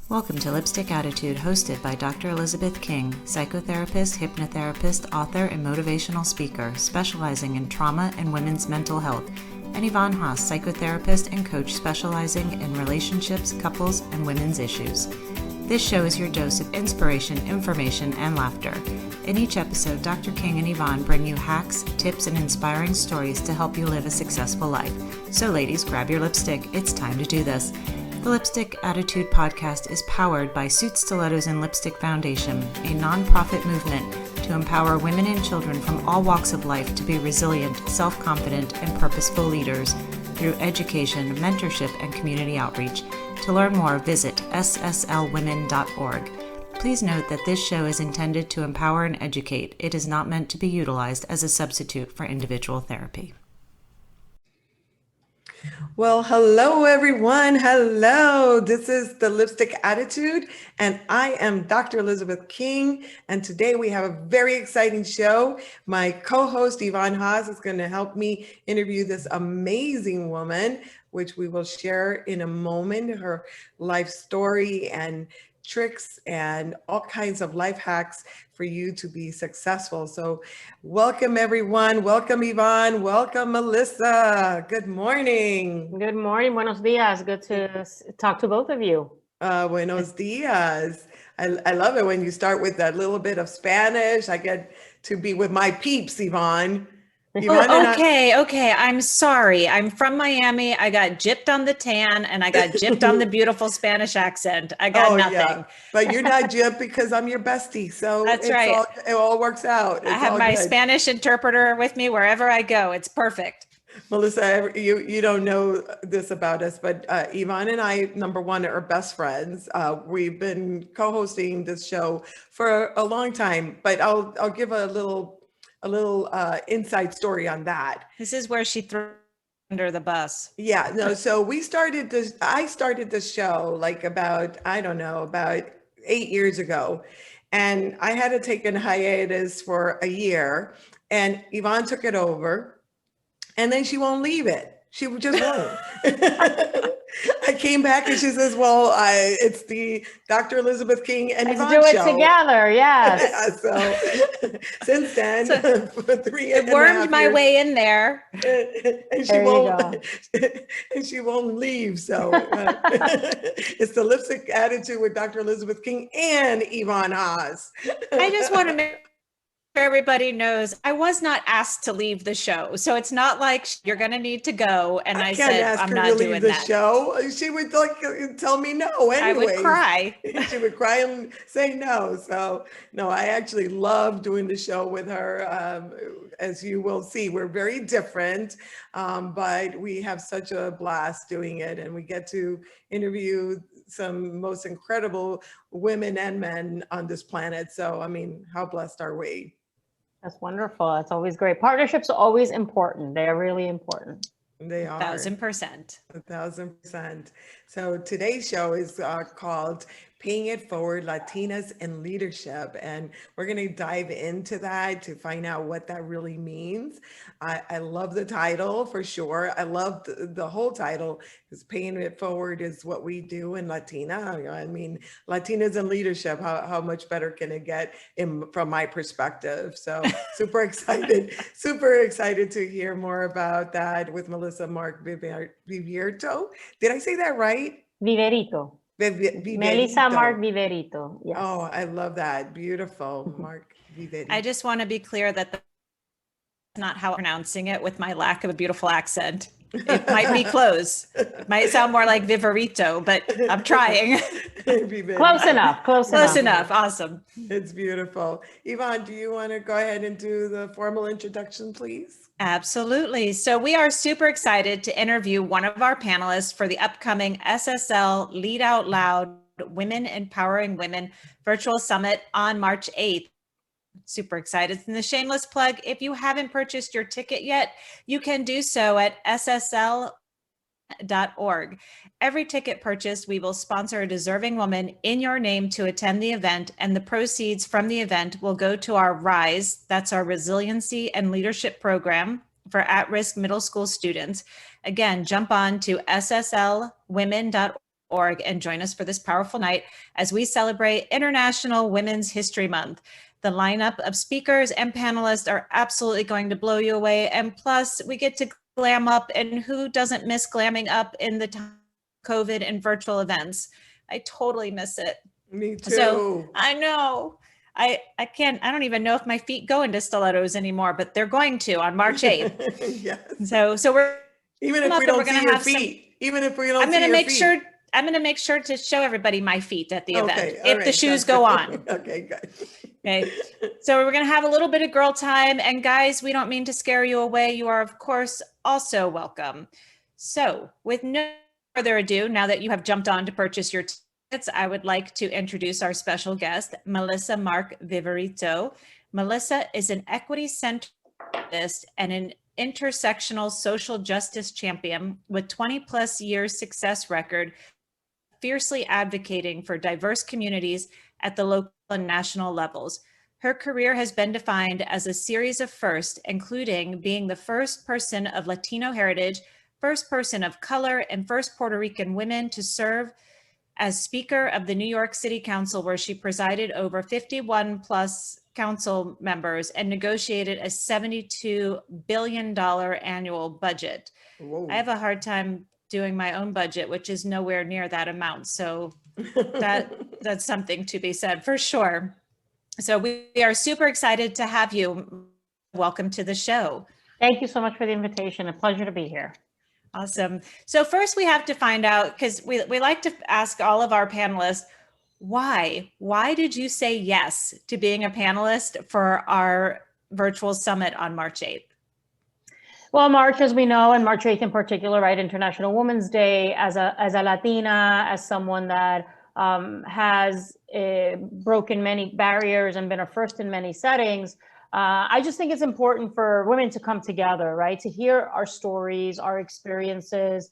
Welcome to Lipstick Attitude, hosted by Dr. Elizabeth King, psychotherapist, hypnotherapist, author, and motivational speaker, specializing in trauma and women's mental health, and Yvonne Haase, psychotherapist and coach specializing in relationships, couples, and women's issues. This show is your dose of inspiration, information, and laughter. In each episode, Dr. King and Yvonne bring you hacks, tips, and inspiring stories to help you live a successful life. So ladies, grab your lipstick. It's time to do this. The Lipstick Attitude podcast is powered by Suit Stilettos and Lipstick Foundation, a nonprofit movement to empower women and children from all walks of life to be resilient, self-confident, and purposeful leaders through education, mentorship, and community outreach. To learn more, visit sslwomen.org. Please note that this show is intended to empower and educate. It is not meant to be utilized as a substitute for individual therapy. Well, hello, everyone. Hello. This is the Lipstick Attitude, and I am Dr. Elizabeth King. And today we have a very exciting show. My co-host, Yvonne Haase, is going to help me interview this amazing woman, which we will share in a moment, her life story and tricks and all kinds of life hacks for you to be successful. So welcome, everyone. Welcome, Yvonne. Welcome, Melissa. Good morning. Good morning. Buenos dias. Good to talk to both of you. Buenos dias. I love it when you start with that little bit of Spanish. I get to be with my peeps, Yvonne. Okay. I'm sorry. I'm from Miami. I got gypped on the tan and I got gypped on the beautiful Spanish accent. I got nothing. Yeah. But you're not gypped because I'm your bestie. So that's right. It all works out. I have my Spanish interpreter with me wherever I go. It's perfect. Melissa, you don't know this about us, but Yvonne and I, number one, are best friends. We've been co-hosting this show for a long time, but I'll give a little inside story on that. This is where she threw under the bus. Yeah, no. So I started this show like about 8 years ago, and I had to take a hiatus for a year, and Yvonne took it over, and then she won't leave it. She just won't. I came back and she says, well, it's the Dr. Elizabeth King and Yvonne show. Let's do it together, yes. So since then, for 3 and it wormed my way in there. And she won't leave. So it's the Lipstick Attitude with Dr. Elizabeth King and Yvonne Haase. I just want to make everybody knows I was not asked to leave the show, so it's not like you're going to need to go. And I said, I'm not doing that. Show. She would tell me no. Anyway, I would cry. She would cry and say no. So no, I actually love doing the show with her. As you will see, we're very different, but we have such a blast doing it, and we get to interview some most incredible women and men on this planet. So, I mean, how blessed are we? That's wonderful. That's always great. Partnerships are always important. They're really important. They are. 1,000%. 1,000%. So today's show is called Paying It Forward, Latinas in Leadership. And we're going to dive into that to find out what that really means. I love the title for sure. I love the whole title, because Paying It Forward is what we do in Latina. I mean, Latinas in leadership, how much better can it get from my perspective? So super excited to hear more about that with Melissa Mark-Viverito. Did I say that right? Viverito. Melissa Mark-Viverito. Yes. Oh, I love that. Beautiful. Mark-Viverito. I just want to be clear that that's not how I'm pronouncing it with my lack of a beautiful accent. It might be close. It might sound more like Viverito, but I'm trying. Close enough. Awesome. It's beautiful. Yvonne, do you want to go ahead and do the formal introduction, please? Absolutely. So we are super excited to interview one of our panelists for the upcoming SSL Lead Out Loud Women Empowering Women Virtual Summit on March 8th. Super excited. And the shameless plug, if you haven't purchased your ticket yet, you can do so at ssl.org. Every ticket purchased, we will sponsor a deserving woman in your name to attend the event, and the proceeds from the event will go to our RISE, that's our Resiliency and Leadership Program for at-risk middle school students. Again, jump on to sslwomen.org org and join us for this powerful night as we celebrate International Women's History Month. The lineup of speakers and panelists are absolutely going to blow you away. And plus, we get to glam up, and who doesn't miss glamming up in the time of COVID and virtual events? I totally miss it. Me too. So I know. I don't even know if my feet go into stilettos anymore, but they're going to on March 8th. Yes. So we're even if we don't see your feet, even if we don't see your feet. I'm going to make sure to show everybody my feet at the event if right, the shoes go on. Okay, good. Okay. So we're going to have a little bit of girl time, and guys, we don't mean to scare you away. You are, of course, also welcome. So with no further ado, now that you have jumped on to purchase your tickets, I would like to introduce our special guest, Melissa Mark-Viverito. Melissa is an equity-centered activist and an intersectional social justice champion with 20+ years success record, fiercely advocating for diverse communities at the local and national levels. Her career has been defined as a series of firsts, including being the first person of Latino heritage, first person of color, and first Puerto Rican women to serve as Speaker of the New York City Council, where she presided over 51+ council members and negotiated a $72 billion annual budget. Whoa. I have a hard time doing my own budget, which is nowhere near that amount. So that's something to be said for sure. So we are super excited to have you. Welcome to the show. Thank you so much for the invitation. A pleasure to be here. Awesome. So first we have to find out, because we like to ask all of our panelists, why did you say yes to being a panelist for our virtual summit on March 8th? Well, March, as we know, and March 8th in particular, right, International Women's Day, as a Latina, as someone that has broken many barriers and been a first in many settings, I just think it's important for women to come together, right, to hear our stories, our experiences,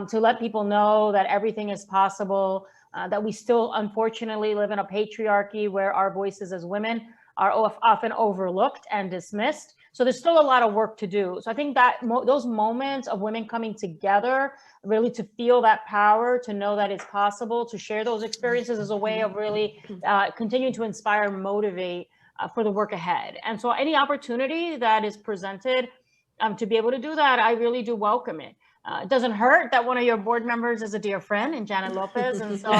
to let people know that everything is possible, that we still unfortunately live in a patriarchy where our voices as women are often overlooked and dismissed. So there's still a lot of work to do. So I think that those moments of women coming together, really to feel that power, to know that it's possible, to share those experiences is a way of really continuing to inspire and motivate for the work ahead. And so any opportunity that is presented to be able to do that, I really do welcome it. It doesn't hurt that one of your board members is a dear friend, and Janet Lopez. And so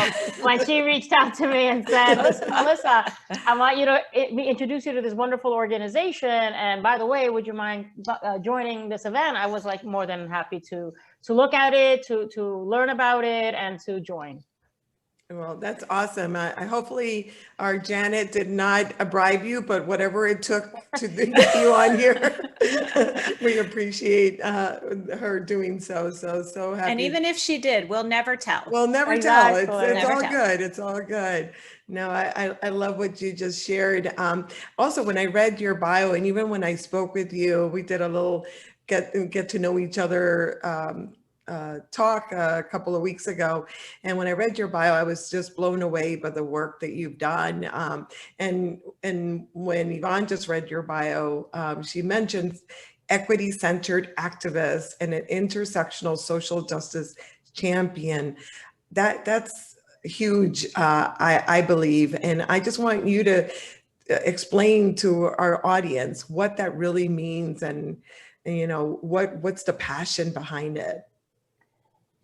when she reached out to me and said, listen, Melissa, I want you to introduce you to this wonderful organization. And by the way, would you mind joining this event? I was like more than happy to look at it, to learn about it, and to join. Well, that's awesome. Hopefully our Janet did not bribe you, but whatever it took to get you on here, we appreciate her doing so. So happy. And even if she did, we'll never tell. We'll never tell. It's all good. It's all good. No, I love what you just shared. Also, when I read your bio, and even when I spoke with you, we did a little get to know each other talk a couple of weeks ago, and when I read your bio, I was just blown away by the work that you've done. And when Yvonne just read your bio, she mentioned equity-centered activist and an intersectional social justice champion. That's huge, I believe, and I just want you to explain to our audience what that really means, and you know what's the passion behind it.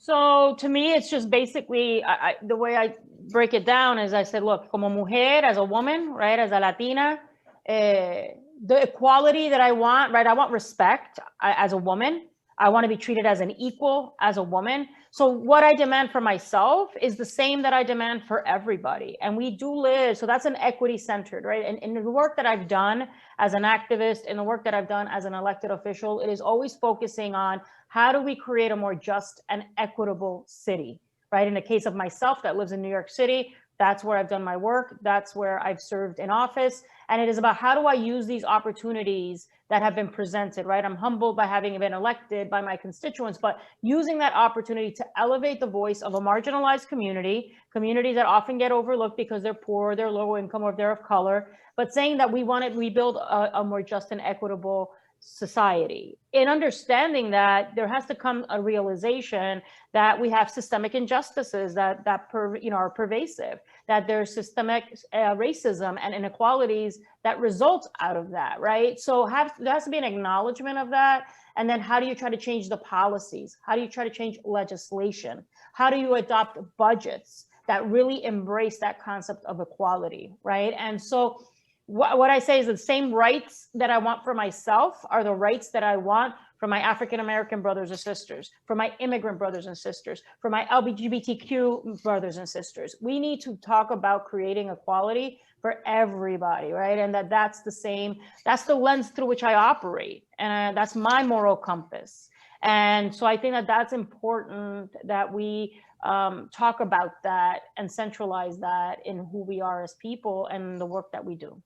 So to me, it's just basically, the way I break it down is I said, look, como mujer, as a woman, right, as a Latina, the equality that I want, right, I want respect as a woman. I want to be treated as an equal as a woman. So what I demand for myself is the same that I demand for everybody. And we do live, so that's an equity centered, right? And in the work that I've done as an activist, in the work that I've done as an elected official, it is always focusing on how do we create a more just and equitable city, right? In the case of myself that lives in New York City, that's where I've done my work. That's where I've served in office. And it is about how do I use these opportunities that have been presented, right? I'm humbled by having been elected by my constituents, but using that opportunity to elevate the voice of a marginalized community that often get overlooked because they're poor, they're low income, or they're of color, but saying that we build a more just and equitable society, in understanding that there has to come a realization that we have systemic injustices that are pervasive, that there's systemic racism and inequalities that results out of that, right? So there has to be an acknowledgement of that. And then how do you try to change the policies? How do you try to change legislation? How do you adopt budgets that really embrace that concept of equality, right? And so what I say is the same rights that I want for myself are the rights that I want for my African-American brothers and sisters, for my immigrant brothers and sisters, for my LGBTQ brothers and sisters. We need to talk about creating equality for everybody, right? And that's the lens through which I operate. And that's my moral compass. And so I think that that's important that we talk about that and centralize that in who we are as people and the work that we do.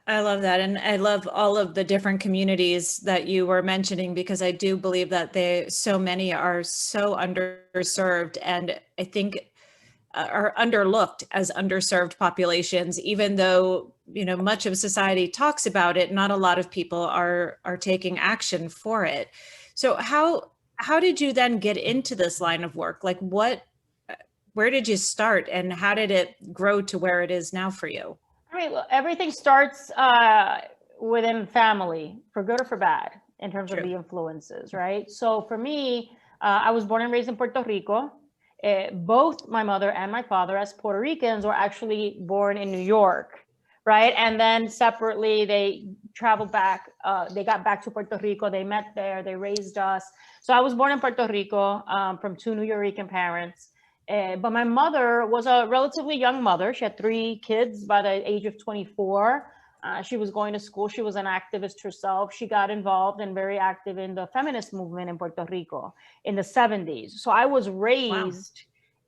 I love that. And I love all of the different communities that you were mentioning, because I do believe that so many are so underserved, and I think are underlooked as underserved populations, even though, much of society talks about it, not a lot of people are taking action for it. So how did you then get into this line of work? Like where did you start, and how did it grow to where it is now for you? I mean, everything starts within family, for good or for bad, in terms of the influences, right? So for me, I was born and raised in Puerto Rico. Both my mother and my father, as Puerto Ricans, were actually born in New York, right? And then separately, they traveled back. They got back to Puerto Rico. They met there. They raised us. So I was born in Puerto Rico from two New Yorican parents. But my mother was a relatively young mother. She had 3 kids by the age of 24. She was going to school. She was an activist herself. She got involved and very active in the feminist movement in Puerto Rico in the 70s. So I was raised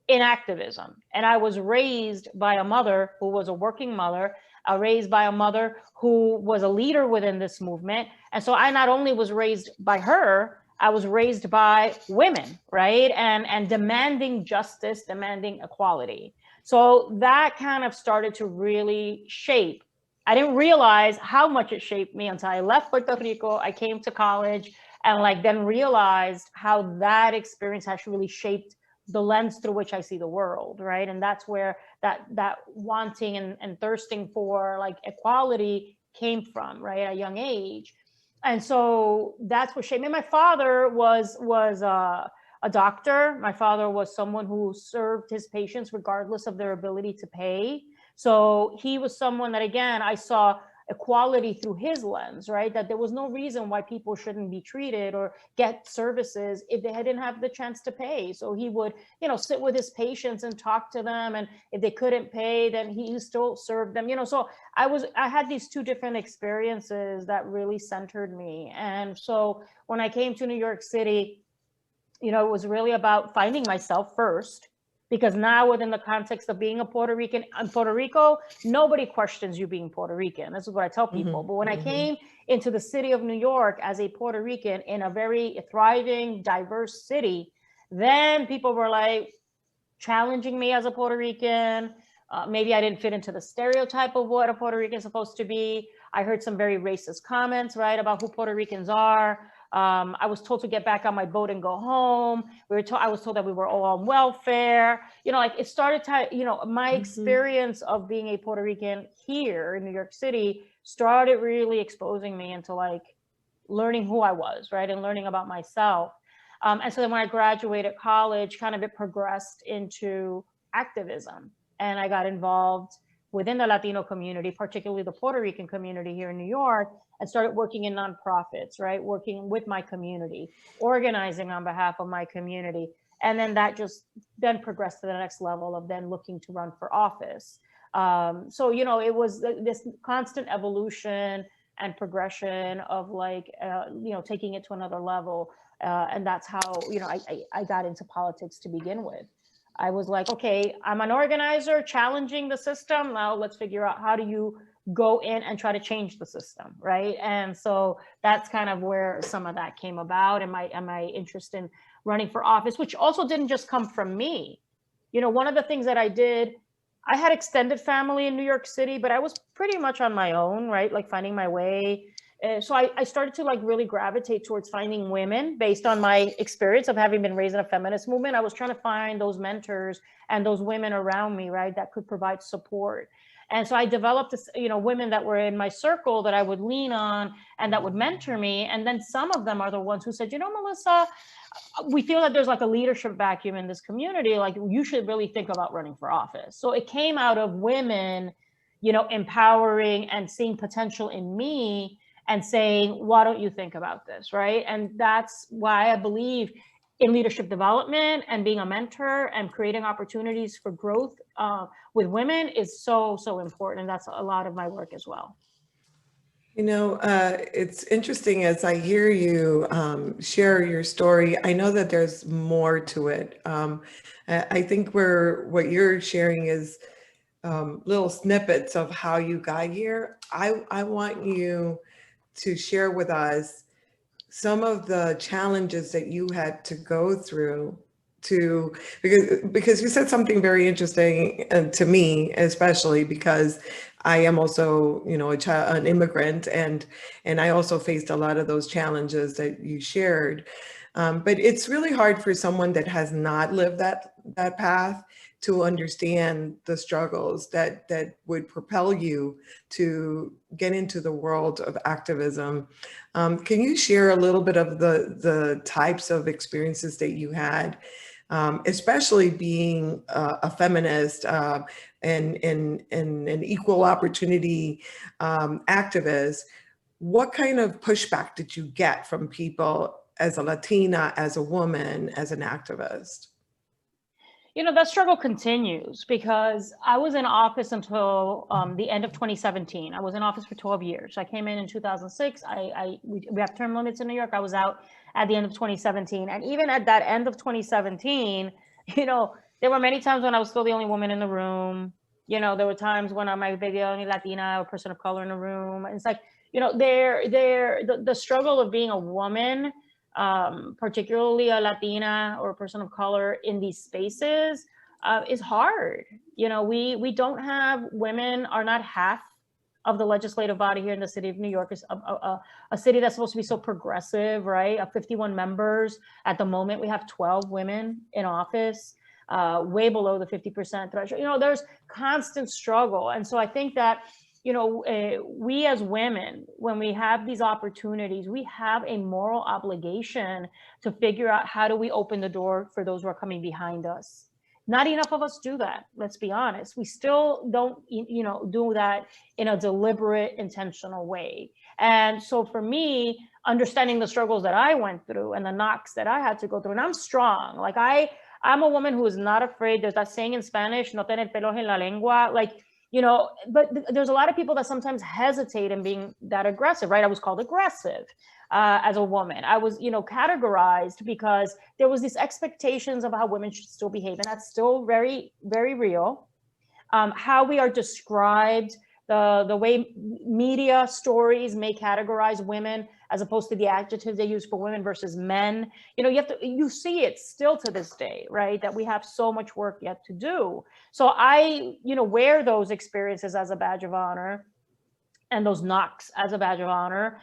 in activism, and I was raised by a mother who was a working mother, raised by a mother who was a leader within this movement. And so I not only was raised by her, I was raised by women, right? And demanding justice, demanding equality. So that kind of started to really shape. I didn't realize how much it shaped me until I left Puerto Rico. I came to college and then realized how that experience has really shaped the lens through which I see the world, right? And that's where that wanting and thirsting for equality came from, right? At a young age. And so that's what shaped me. My father was a doctor. My father was someone who served his patients regardless of their ability to pay. So he was someone that, again, I saw equality through his lens, right? That there was no reason why people shouldn't be treated or get services if they didn't have the chance to pay. So he would, sit with his patients and talk to them. And if they couldn't pay, then he still served them, So I had these 2 different experiences that really centered me. And so when I came to New York City, it was really about finding myself first. Because now within the context of being a Puerto Rican in Puerto Rico, nobody questions you being Puerto Rican. This is what I tell people. But when I came into the city of New York as a Puerto Rican in a very thriving, diverse city, then people were challenging me as a Puerto Rican. Maybe I didn't fit into the stereotype of what a Puerto Rican is supposed to be. I heard some very racist comments, right, about who Puerto Ricans are. I was told to get back on my boat and go home. I was told that we were all on welfare. It started to, my experience of being a Puerto Rican here in New York City started really exposing me into learning who I was, right, and learning about myself. And so then when I graduated college, kind of it progressed into activism, and I got involved within the Latino community, particularly the Puerto Rican community here in New York, and started working in nonprofits, right? Working with my community, organizing on behalf of my community. And then that just then progressed to the next level of then looking to run for office. So, it was this constant evolution and progression of taking it to another level. And that's how, I got into politics to begin with. I was like, okay, I'm an organizer challenging the system. Now let's figure out how do you go in and try to change the system, right? And so that's kind of where some of that came about, and my interest in running for office, which also didn't just come from me. One of the things that I did, I had extended family in New York City, but I was pretty much on my own, right? Finding my way So I started to like really gravitate towards finding women based on my experience of having been raised in a feminist movement. I was trying to find those mentors and those women around me, right, that could provide support. And so I developed this, women that were in my circle that I would lean on and that would mentor me. And then some of them are the ones who said, Melissa, we feel that there's like a leadership vacuum in this community. Like you should really think about running for office. So it came out of women, empowering and seeing potential in me and saying, why don't you think about this, right? And that's why I believe in leadership development and being a mentor and creating opportunities for growth with women is so, so important. And that's a lot of my work as well. It's interesting as I hear you share your story. I know that there's more to it. I think what you're sharing is little snippets of how you got here. I want you to share with us some of the challenges that you had to go through because you said something very interesting to me, especially because I am also, an immigrant, and I also faced a lot of those challenges that you shared. But it's really hard for someone that has not lived that path to understand the struggles that would propel you to get into the world of activism. Can you share a little bit of the types of experiences that you had, especially being a feminist and an equal opportunity activist? What kind of pushback did you get from people as a Latina, as a woman, as an activist? That struggle continues because I was in office until the end of 2017. I was in office for 12 years. I came in 2006. We have term limits in New York. I was out at the end of 2017. And even at that end of 2017, there were many times when I was still the only woman in the room. There were times when I might be the only Latina or person of color in the room. And it's like, the struggle of being a woman, particularly a Latina or a person of color in these spaces is hard. We don't have, women are not half of the legislative body here in the city of New York. Is a city that's supposed to be so progressive, right? Of 51 members. At the moment, we have 12 women in office, way below the 50% threshold. There's constant struggle. And so I think that we as women, when we have these opportunities, we have a moral obligation to figure out how do we open the door for those who are coming behind us. Not enough of us do that. Let's be honest. We still don't, do that in a deliberate, intentional way. And so for me, understanding the struggles that I went through and the knocks that I had to go through, and I'm strong. Like I'm a woman who is not afraid. There's that saying in Spanish, no tener pelos en la lengua. But there's a lot of people that sometimes hesitate in being that aggressive, right? I was called aggressive as a woman. I was, categorized because there was these expectations of how women should still behave. And that's still very, very real. How we are described, the way media stories may categorize women as opposed to the adjectives they use for women versus men. You see it still to this day, right? That we have so much work yet to do. So I, wear those experiences as a badge of honor and those knocks as a badge of honor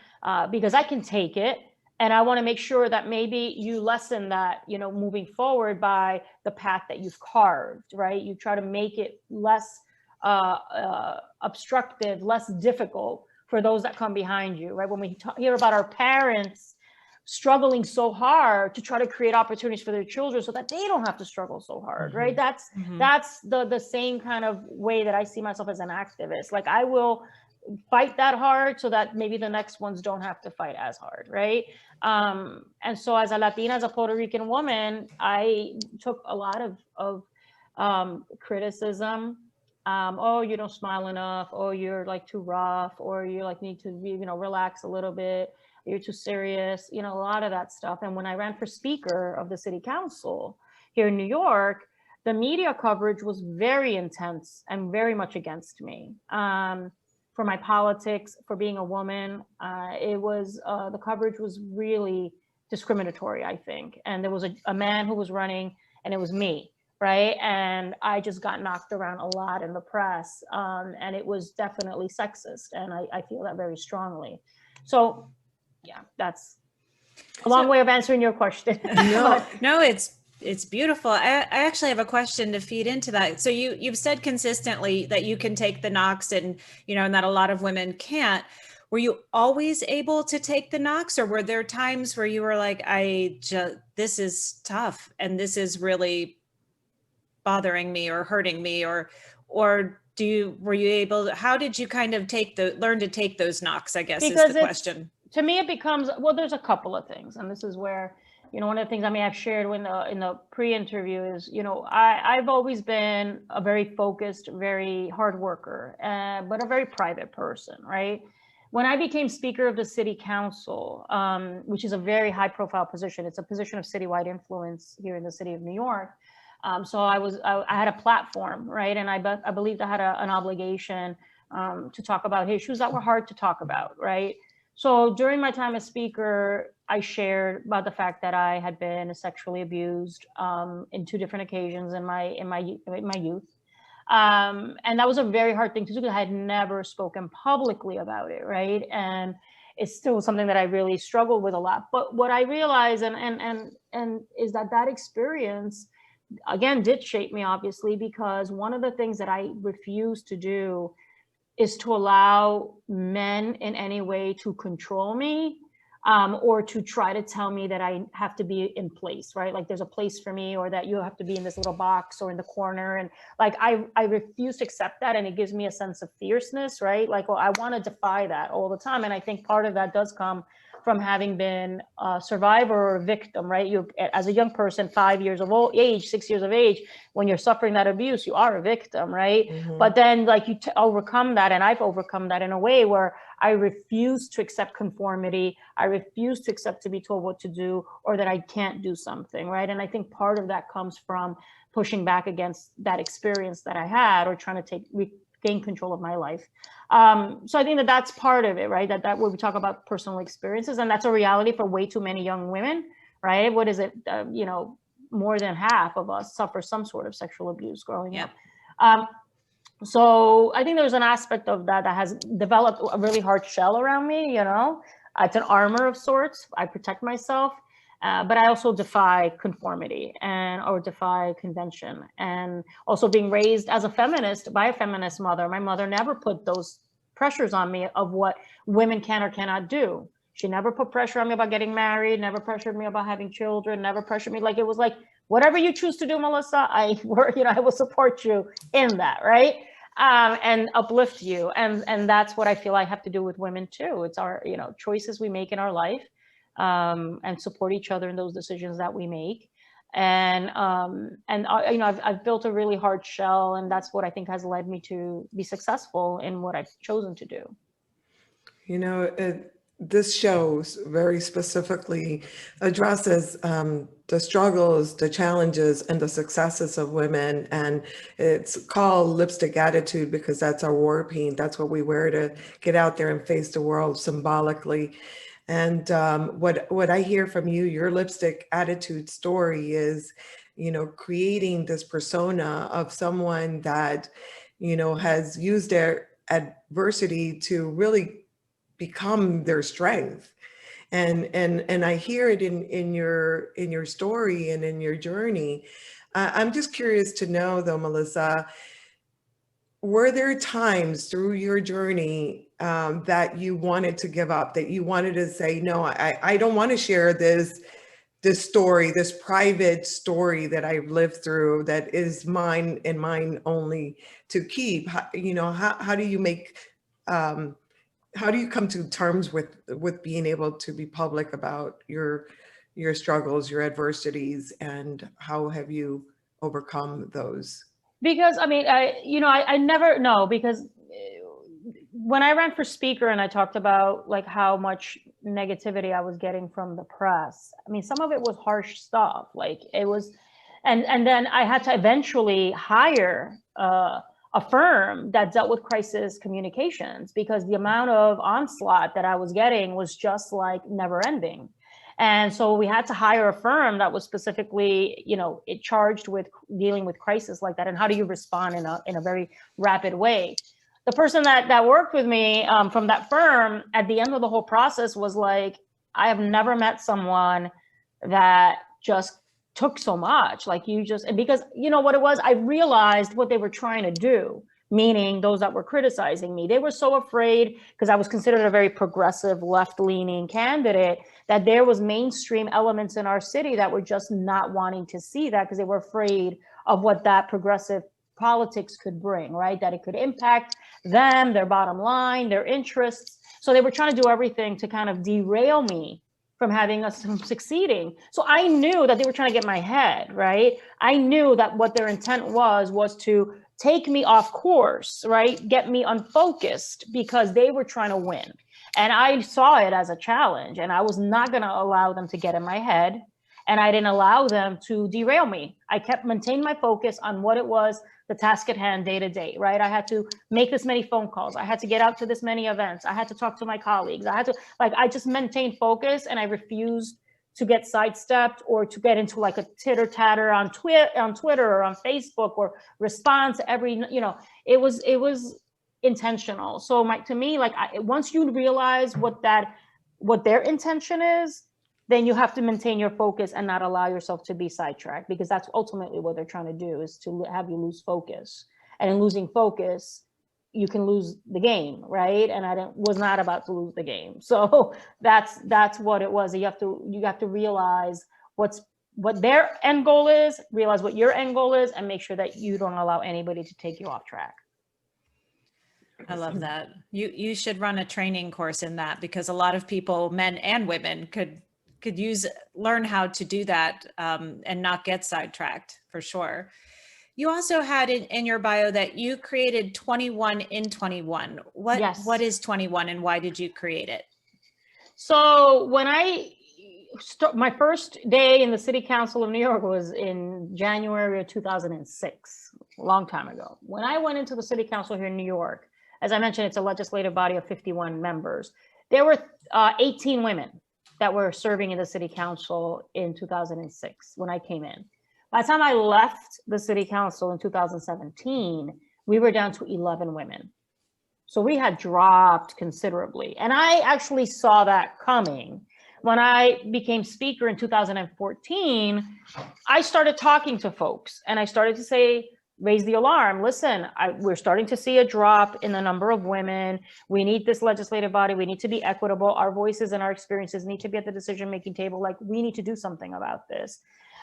because I can take it. And I want to make sure that maybe you lessen that, moving forward by the path that you've carved, right? You try to make it less obstructive, less difficult for those that come behind you, right? When we hear about our parents struggling so hard to try to create opportunities for their children so that they don't have to struggle so hard, right? That's the same kind of way that I see myself as an activist. Like I will fight that hard so that maybe the next ones don't have to fight as hard, right? And so as a Latina, as a Puerto Rican woman, I took a lot of criticism. Oh, you don't smile enough. Oh, you're like too rough, or you like need to be, relax a little bit. You're too serious, a lot of that stuff. And when I ran for speaker of the city council here in New York, the media coverage was very intense and very much against me. For my politics, for being a woman, the coverage was really discriminatory, I think. And there was a man who was running, and it was me. Right. And I just got knocked around a lot in the press. And it was definitely sexist. And I feel that very strongly. So yeah, that's a long way of answering your question. No, it's beautiful. I actually have a question to feed into that. So you've said consistently that you can take the knocks and that a lot of women can't. Were you always able to take the knocks, or were there times where you were like, this is tough and this is really bothering me or hurting me, or were you able to, how did you kind of learn to take those knocks, I guess, is the question. To me, it becomes, well, there's a couple of things. And this is where, one of the things I've shared in the pre-interview is, I've always been a very focused, very hard worker, but a very private person, right? When I became Speaker of the City Council, which is a very high profile position, it's a position of citywide influence here in the city of New York. So I had a platform, right? And I believed I had an obligation to talk about issues that were hard to talk about, right? So during my time as Speaker, I shared about the fact that I had been sexually abused in 2 different occasions in my youth. And that was a very hard thing to do because I had never spoken publicly about it, right? And it's still something that I really struggled with a lot. But what I realized and is that experience, again, did shape me, obviously, because one of the things that I refuse to do is to allow men in any way to control me, or to try to tell me that I have to be in place, right? Like there's a place for me, or that you have to be in this little box or in the corner. And like, I refuse to accept that. And it gives me a sense of fierceness, right? Like, well, I want to defy that all the time. And I think part of that does come from having been a survivor or a victim, right? You, as a young person, 5 years of age, 6 years of age, when you're suffering that abuse, you are a victim, right? Mm-hmm. But then like you overcome that. And I've overcome that in a way where I refuse to accept conformity. I refuse to accept to be told what to do, or that I can't do something, right? And I think part of that comes from pushing back against that experience that I had, or trying to gain control of my life. So I think that that's part of it, right? That where we talk about personal experiences, and that's a reality for way too many young women, right? What is it? More than half of us suffer some sort of sexual abuse growing up. So I think there's an aspect of that has developed a really hard shell around me. It's an armor of sorts. I protect myself. But I also defy conformity or defy convention. And also being raised as a feminist by a feminist mother. My mother never put those pressures on me of what women can or cannot do. She never put pressure on me about getting married, never pressured me about having children, never pressured me. Like, it was like, whatever you choose to do, Melissa, I will support you in that, right? And uplift you. And that's what I feel I have to do with women too. It's our, choices we make in our life. And support each other in those decisions that we make. And I've built a really hard shell, and that's what I think has led me to be successful in what I've chosen to do. This show very specifically addresses the struggles, the challenges, and the successes of women. And it's called Lipstick Attitude because that's our war paint. That's what we wear to get out there and face the world symbolically. And what I hear from you, your lipstick attitude story is, creating this persona of someone that, has used their adversity to really become their strength. And I hear it in your story and in your journey. I'm just curious to know though, Melissa, were there times through your journey that you wanted to give up, that you wanted to say, no, I don't want to share this story, this private story that I've lived through that is mine and mine only to keep? How do you make, how do you come to terms with being able to be public about your struggles, your adversities, and how have you overcome those? Because I never know, because when I ran for speaker and I talked about like how much negativity I was getting from the press, some of it was harsh stuff. Like it was, and then I had to eventually hire a firm that dealt with crisis communications because the amount of onslaught that I was getting was just like never ending. And so we had to hire a firm that was specifically, it charged with dealing with crisis like that. And how do you respond in a very rapid way? the person that worked with me from that firm at the end of the whole process was like, I have never met someone that just took so much. Like you just, and because you know what it was, I realized what they were trying to do, meaning those that were criticizing me. They were so afraid, because I was considered a very progressive, left-leaning candidate, that there was mainstream elements in our city that were just not wanting to see that, because they were afraid of what that progressive politics could bring, right? That it could impact them, their bottom line, their interests. So they were trying to do everything to kind of derail me from having us from succeeding. So I knew that they were trying to get my head, right? I knew that what their intent was to take me off course, right? Get me unfocused, because they were trying to win. And I saw it as a challenge, and I was not going to allow them to get in my head. And I didn't allow them to derail me. I kept maintaining my focus on what it was, the task at hand, day to day, right? I had to make this many phone calls. I had to get out to this many events. I had to talk to my colleagues. I just maintained focus, and I refused to get sidestepped or to get into like a titter tatter on Twitter or on Facebook, or respond to every, it was intentional. So to me, once you realize what their intention is, then you have to maintain your focus and not allow yourself to be sidetracked, because that's ultimately what they're trying to do, is to have you lose focus. And in losing focus, you can lose the game, right? And was not about to lose the game. So that's what it was. You have to realize what their end goal is, realize what your end goal is, and make sure that you don't allow anybody to take you off track. I love that. You should run a training course in that, because a lot of people, men and women, could learn how to do that and not get sidetracked, for sure. You also had in your bio that you created 21 in 21. What is 21, and why did you create it? So when my first day in the City Council of New York was in January of 2006, a long time ago. When I went into the City Council here in New York, as I mentioned, it's a legislative body of 51 members. There were 18 women that were serving in the City Council in 2006 when I came in. By the time I left the City Council in 2017, we were down to 11 women. So we had dropped considerably. And I actually saw that coming. When I became speaker in 2014, I started talking to folks, and I started to say, raise the alarm. Listen, we're starting to see a drop in the number of women. We need this legislative body. We need to be equitable. Our voices and our experiences need to be at the decision-making table. Like, we need to do something about this.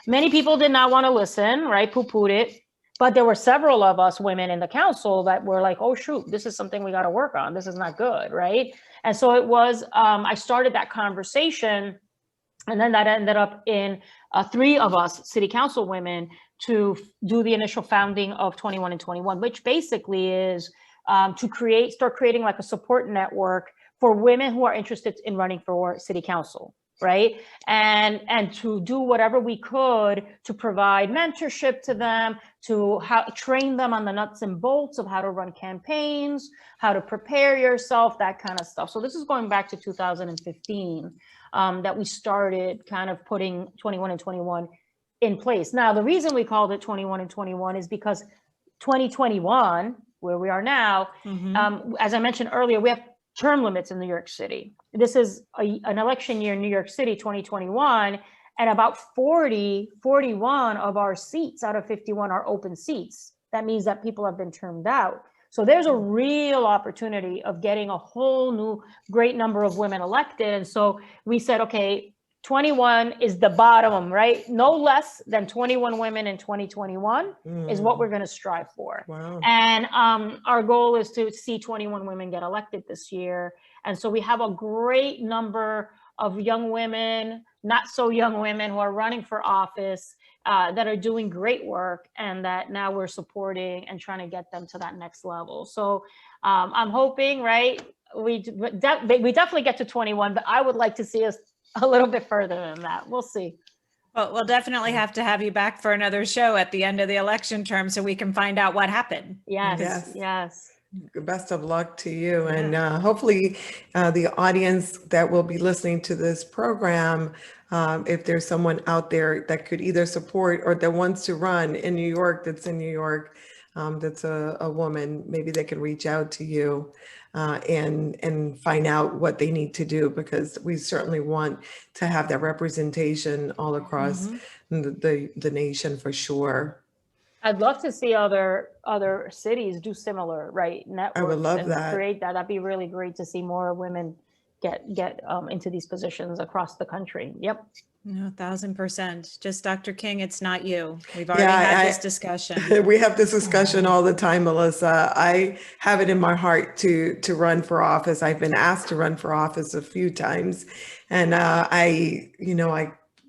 Many people did not want to listen, right? Poo-pooed it. But there were several of us women in the council that were like, oh, shoot, this is something we got to work on. This is not good, right? And so it was, I started that conversation, and then that ended up in 3 of us City Council women to do the initial founding of 21 in 21, which basically is to start creating like a support network for women who are interested in running for City Council, right? And to do whatever we could to provide mentorship to them, to train them on the nuts and bolts of how to run campaigns, how to prepare yourself, that kind of stuff. So this is going back to 2015 that we started kind of putting 21 in 21 in place. Now, the reason we called it 21 in 21 is because 2021, where we are now, as I mentioned earlier, we have term limits in New York City. This is an election year in New York City, 2021, and about 41 of our seats out of 51 are open seats. That means that people have been termed out. So there's a real opportunity of getting a whole new great number of women elected. And so we said, okay, 21 is the bottom, right? No less than 21 women in 2021 is what we're going to strive for. Wow. And our goal is to see 21 women get elected this year. And so we have a great number of young women, not so young women, who are running for office that are doing great work, and that now we're supporting and trying to get them to that next level. So I'm hoping, right, we definitely get to 21, but I would like to see us a little bit further than that. We'll see. Well, we'll definitely have to have you back for another show at the end of the election term so we can find out what happened. Yes. Best of luck to you. And hopefully the audience that will be listening to this program, if there's someone out there that could either support or that wants to run in New York, that's in New York, that's a woman, maybe they can reach out to you and find out what they need to do, because we certainly want to have that representation all across the nation for sure. I'd love to see other cities do similar, right, I would networks love and that. create that. That'd be really great to see more women get into these positions across the country. Yep. No, 1,000%. Just Dr. King, it's not you. We've already Yeah, had I- this discussion. We have this discussion all the time, Melissa. I have it in my heart to run for office. I've been asked to run for office a few times, and I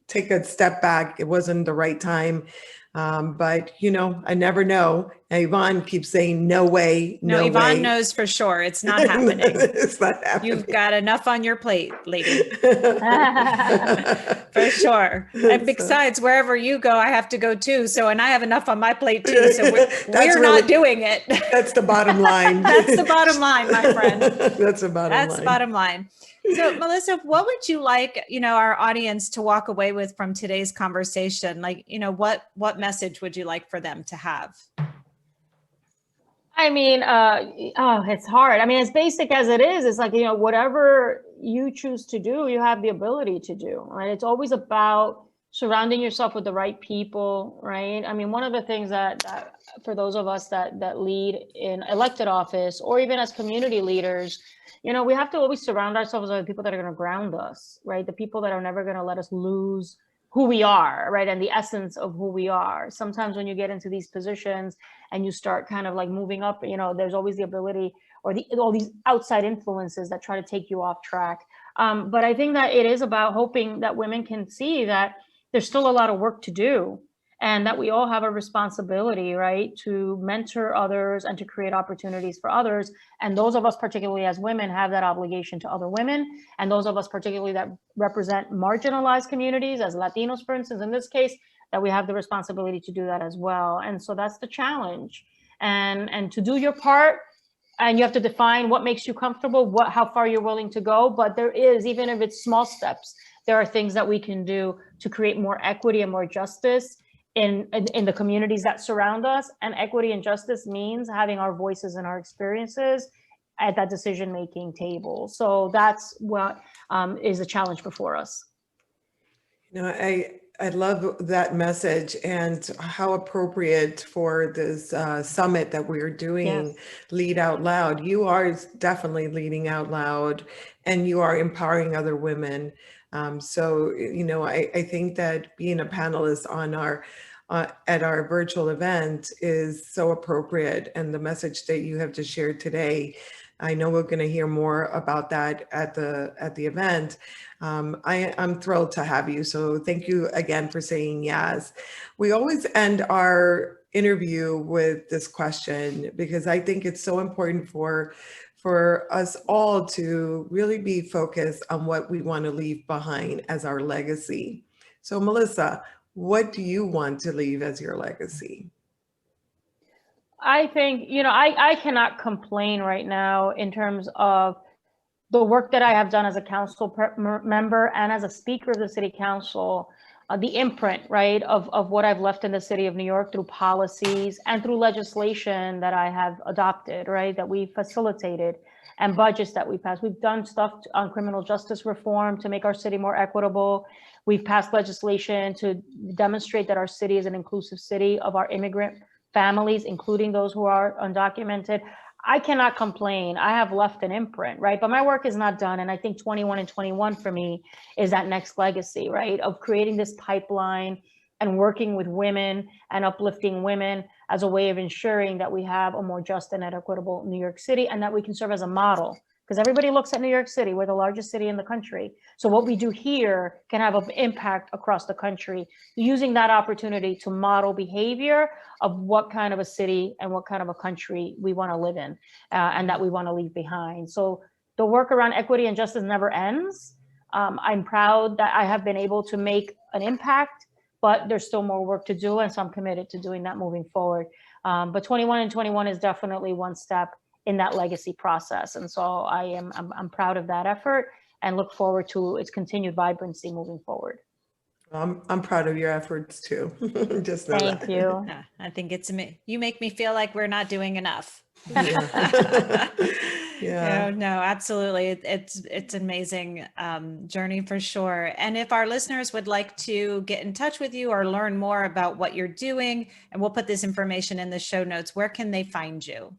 take a step back. It wasn't the right time, but I never know. Yvonne keeps saying, "No way, No, no Yvonne way." knows for sure it's not happening. It's not happening. You've got enough on your plate, lady. For sure. And besides, wherever you go, I have to go too. So, and I have enough on my plate too. So we're not doing it. That's the bottom line. That's the bottom line, my friend. That's the bottom line. That's the bottom line. So, Melissa, what would you like, our audience to walk away with from today's conversation? Like, what message would you like for them to have? I mean, it's hard. I mean, as basic as it is, it's like, whatever you choose to do, you have the ability to do, right? It's always about surrounding yourself with the right people, right? I mean, one of the things that for those of us that lead in elected office, or even as community leaders, we have to always surround ourselves with people that are going to ground us, right? The people that are never going to let us lose who we are, right? And the essence of who we are. Sometimes when you get into these positions and you start kind of like moving up, there's always the ability or all these outside influences that try to take you off track. But I think that it is about hoping that women can see that there's still a lot of work to do, and that we all have a responsibility, right, to mentor others and to create opportunities for others. And those of us, particularly as women, have that obligation to other women. And those of us, particularly that represent marginalized communities, as Latinos, for instance, in this case, that we have the responsibility to do that as well. And so that's the challenge. And to do your part, and you have to define what makes you comfortable, how far you're willing to go. But there is, even if it's small steps, there are things that we can do to create more equity and more justice in the communities that surround us. And equity and justice means having our voices and our experiences at that decision-making table. So that's what is a challenge before us. I love that message, and how appropriate for this summit that we're doing. Yes. Lead Out Loud. You are definitely leading out loud, and you are empowering other women. So, I think that being a panelist on at our virtual event is so appropriate, and the message that you have just shared today, I know we're going to hear more about that at the event. I'm thrilled to have you. So thank you again for saying yes. We always end our interview with this question, because I think it's so important for us all to really be focused on what we want to leave behind as our legacy. So Melissa, what do you want to leave as your legacy? I think, I cannot complain right now in terms of the work that I have done as a council member and as a speaker of the city council, the imprint, right, of what I've left in the city of New York through policies and through legislation that I have adopted, right, that we facilitated, and budgets that we passed. We've done stuff on criminal justice reform to make our city more equitable. We've passed legislation to demonstrate that our city is an inclusive city of our immigrant families, including those who are undocumented. I cannot complain. I have left an imprint, right? But my work is not done. And I think 21 and 21 for me is that next legacy, right? Of creating this pipeline and working with women and uplifting women as a way of ensuring that we have a more just and equitable New York City, and that we can serve as a model. Because everybody looks at New York City, we're the largest city in the country. So what we do here can have an impact across the country, using that opportunity to model behavior of what kind of a city and what kind of a country we want to live in, and that we want to leave behind. So the work around equity and justice never ends. I'm proud that I have been able to make an impact, but there's still more work to do. And so I'm committed to doing that moving forward. But 21 and 21 is definitely one step in that legacy process. And so I'm proud of that effort and look forward to its continued vibrancy moving forward. I'm proud of your efforts too. Just know Thank that. you. Yeah, I think you make me feel like we're not doing enough. Yeah. Yeah. No, absolutely. It's an amazing journey for sure. And if our listeners would like to get in touch with you or learn more about what you're doing, and we'll put this information in the show notes, where can they find you?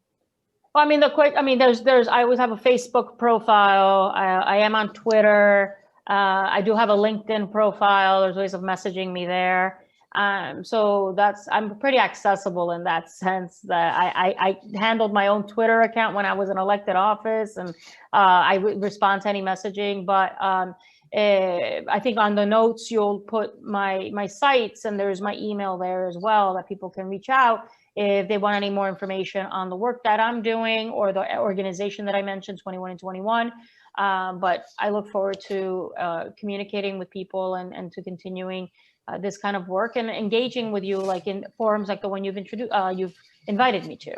Well, I always have a Facebook profile. I am on Twitter. I do have a LinkedIn profile. There's ways of messaging me there. So I'm pretty accessible in that sense. That I handled my own Twitter account when I was in elected office, and I respond to any messaging. But I think on the notes you'll put my sites, and there's my email there as well that people can reach out if they want any more information on the work that I'm doing or the organization that I mentioned, 21 and 21. But I look forward to communicating with people and to continuing this kind of work and engaging with you, like in forums like the one you've invited me to.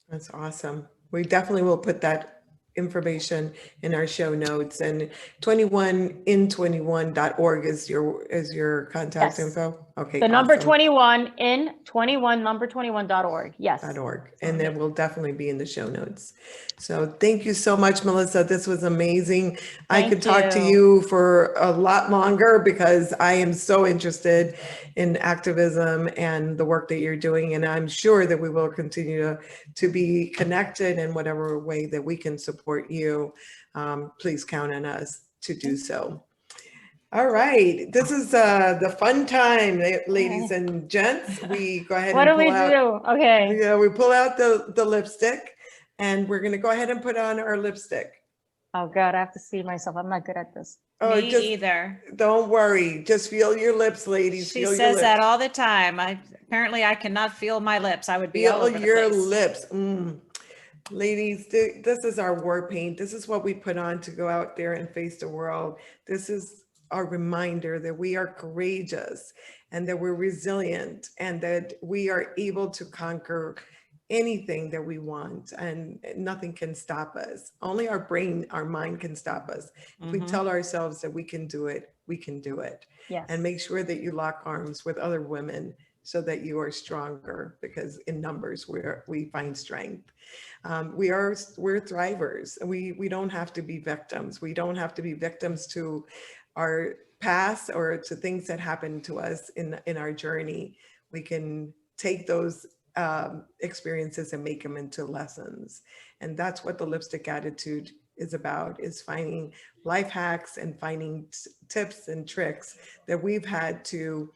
That's awesome. We definitely will put that information in our show notes, and 21in21.org is your contact Yes. info. Okay. The number awesome. 21 in 21 number21.org. Yes. .org, and that will definitely be in the show notes. So thank you so much, Melissa. This was amazing. I could talk to you for a lot longer because I am so interested in activism and the work that you're doing. And I'm sure that we will continue to be connected in whatever way that we can support you. Please count on us to do so. All right, this is the fun time, ladies and gents. We go ahead What and do we pull out. do? Okay. Yeah, we pull out the lipstick, and we're gonna go ahead and put on our lipstick. Oh God, I have to see myself. I'm not good at this. Oh, Me just either. don't worry. Just feel your lips, ladies. She Feel your says lips. that all the time. Apparently I cannot feel my lips. I would be all Feel over the your place. lips. Ladies, this is our war paint. This is what we put on to go out there and face the world. This is our reminder that we are courageous and that we're resilient and that we are able to conquer anything that we want, and nothing can stop us. Only our brain, our mind can stop us. If we tell ourselves that we can do it, we can do it. Yes. And make sure that you lock arms with other women so that you are stronger, because in numbers we find strength. We're thrivers. We don't have to be victims. We don't have to be victims to our past or to things that happened to us in our journey. We can take those experiences and make them into lessons. And that's what the lipstick attitude is about, is finding life hacks and finding tips and tricks that we've had to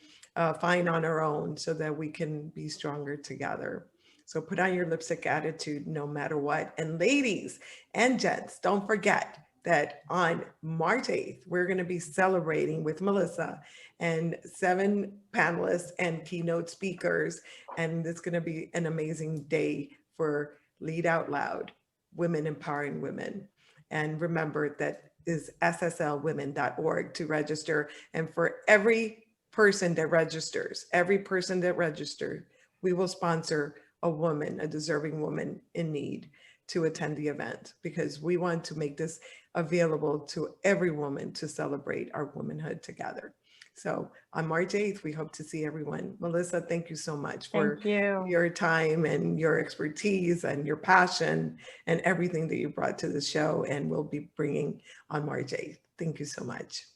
find on our own so that we can be stronger together. So put on your lipstick attitude no matter what. And ladies and gents, don't forget that on March 8th, we're going to be celebrating with Melissa and 7 panelists and keynote speakers. And it's going to be an amazing day for Lead Out Loud, Women Empowering Women. And remember, that is sslwomen.org to register. And for every person that registers, we will sponsor a woman, a deserving woman in need, to attend the event, because we want to make this available to every woman to celebrate our womanhood together. So on March 8th, we hope to see everyone. Melissa, thank you so much for your time and your expertise and your passion and everything that you brought to the show and will be bringing on March 8th. Thank you so much.